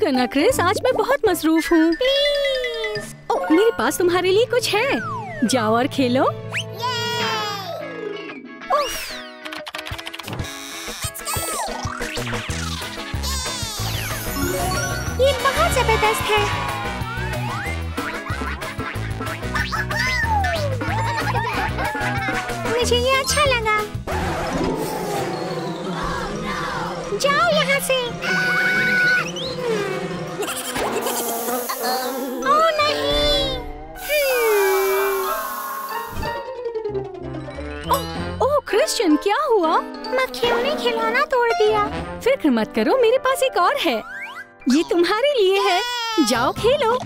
करना क्रिस, आज मैं बहुत मसरूफ हूँ। ओह, मेरे पास तुम्हारे लिए कुछ है। जाओ और खेलो। ये बहुत जबरदस्त है। मुझे ये अच्छा लगा। जाओ यहाँ से। ओह नहीं। ओह क्रिश्चियन, क्या हुआ? मक्खियों ने खिलौना तोड़ दिया। फिक्र मत करो, मेरे पास एक और है। ये तुम्हारे लिए है। जाओ खेलो।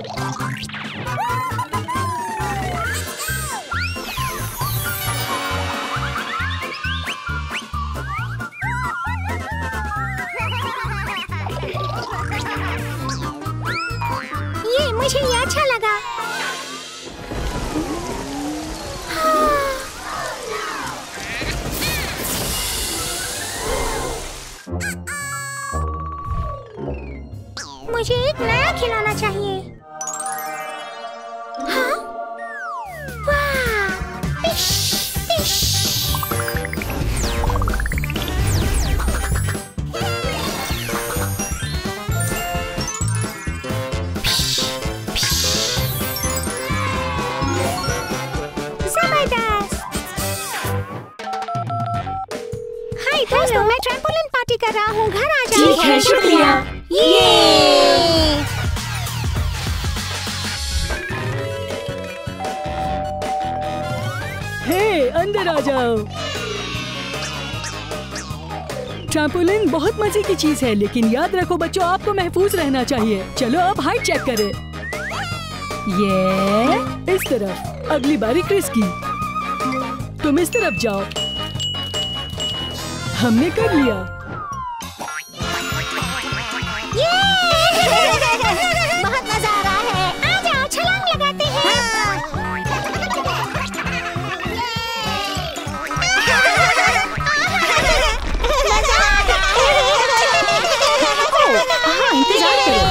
मुझे ये अच्छा लगा। मुझे एक नया खिलौना चाहिए। हाँ? वाह! पिश, पिश। दोस्तों, मैं ट्रैम्पोलिन पार्टी कर रहा हूँ। घर आ जाओ। ठीक है, शुक्रिया। हे, अंदर आ जाओ। ट्रैम्पोलिन बहुत मजे की चीज है, लेकिन याद रखो बच्चों, आपको महफूज रहना चाहिए। चलो अब हाइट चेक करें। ये इस तरफ। अगली बारी क्रिस की। तुम इस तरफ जाओ। हमने कर लिया। बहुत मजा आ रहा है। आ जाओ, छलांग लगाते हैं। मजा आ रहा है। हाँ, इंतजार करो।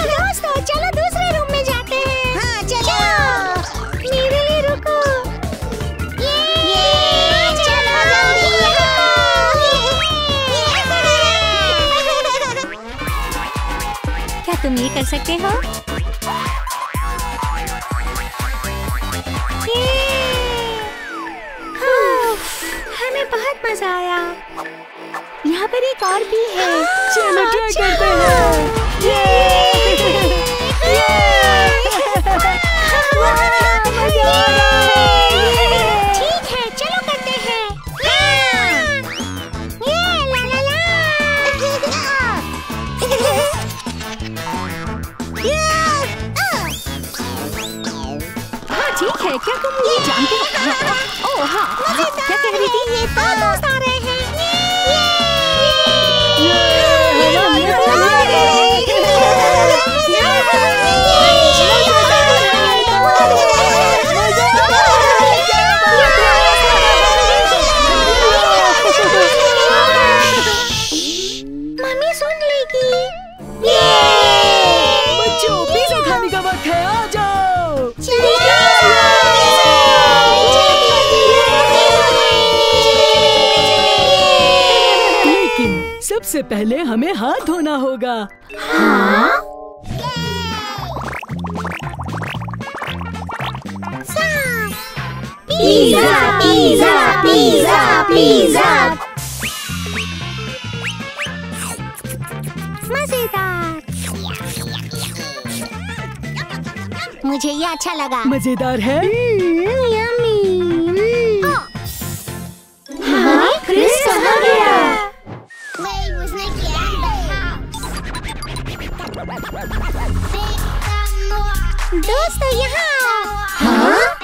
दोस्तों, चलो दूसरे रूम में जाते हैं। हाँ, चलो। मेरे लिए रुको। चलो जल्दी। क्या तुम ये कर सकते हो? हमें बहुत मजा आया। यहाँ पर एक और भी है। चलो ट्राई करते हैं। ठीक है, चलो करते हैं। ला ला ला। हाँ ठीक है, क्या तुम ये जानते हो? ओह हाँ, क्या कह रही थी? ये दो दोस्त आ रहे हैं। मम्मी सुन लेगी। बच्चों, पिज़्ज़ा खाने का वक्त है, आ जाओ। लेकिन सबसे पहले हमें हाथ धोना होगा। हाँ? Pizza, pizza, pizza, pizza. मजेदार। मुझे ये अच्छा लगा। मजेदार है। यम्मी। हाँ, क्रिस कहाँ गया? दोस्तों यहाँ आओ। हाँ?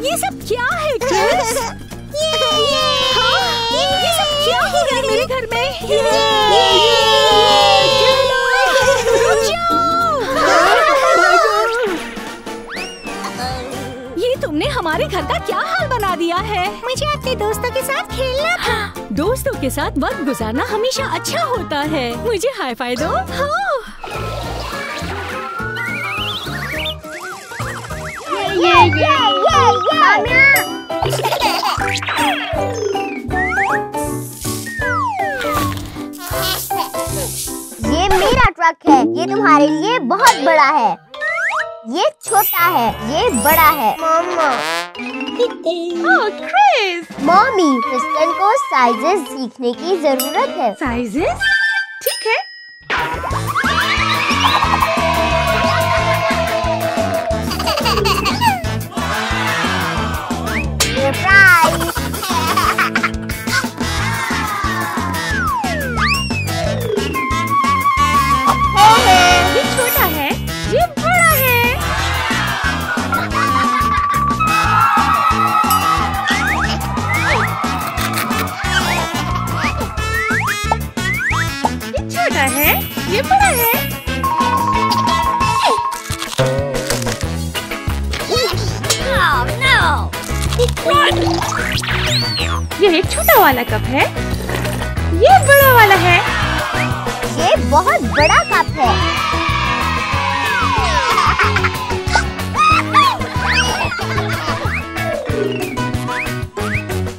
ये सब क्या है क्रिस? हाँ, ये सब क्या हो रहा है मेरे घर में? ये तुमने हमारे घर का क्या हाल बना दिया है? मुझे अपने दोस्तों के साथ खेलना था। दोस्तों के साथ वक्त गुजारना हमेशा अच्छा होता है। मुझे हाई फाई दो। हाँ। ये मेरा ट्रक है। ये तुम्हारे लिए बहुत बड़ा है। ये छोटा है, ये बड़ा है। मामा। ओह क्रिस। मम्मी, क्रिस्टन को साइजेस सीखने की जरूरत है। साइजेस? ठीक है। ये छोटा है, ये बड़ा है। ये छोटा है, ये बड़ा है। ये एक छोटा वाला कप है, ये बड़ा वाला है। ये बहुत बड़ा कप है।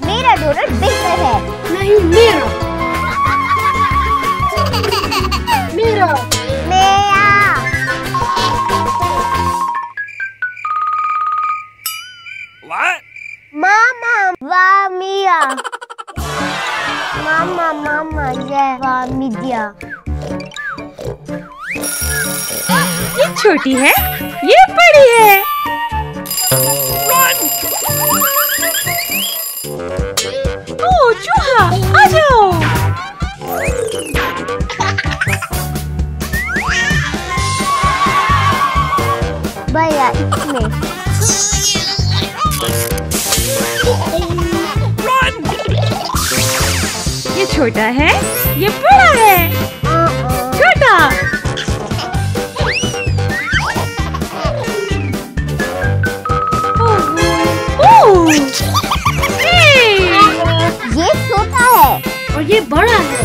मेरा डोनट बिगतर है। नहीं, मेरा। मेरा। मेरा। What? मामा, वाह मिया। मामा, मामा, ये वाह मिया। ये छोटी है, ये बड़ी है। ओह चूहा, आ जाओ। भैया इसमें। ये छोटा है, ये बड़ा है। छोटा। ओह, ये छोटा है और ये बड़ा है।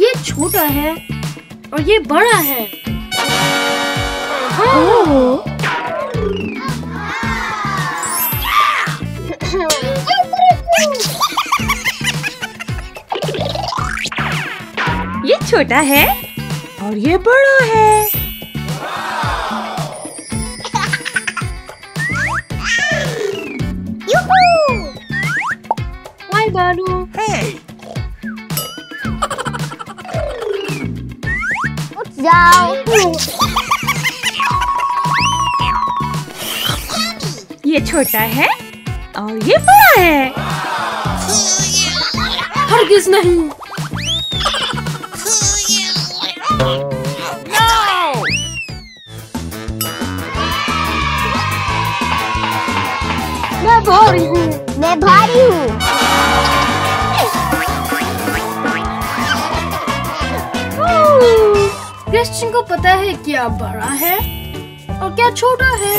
ये छोटा है और ये बड़ा है। ये छोटा है और ये बड़ा है। Bye, Balu. Hey! उठ जाओ। ये छोटा है और ये बड़ा है। हरगिज़ नहीं। मैं भारी हूँ। मैं भारी हूँ। क्रिस्टियन को पता है क्या बड़ा है और क्या छोटा है।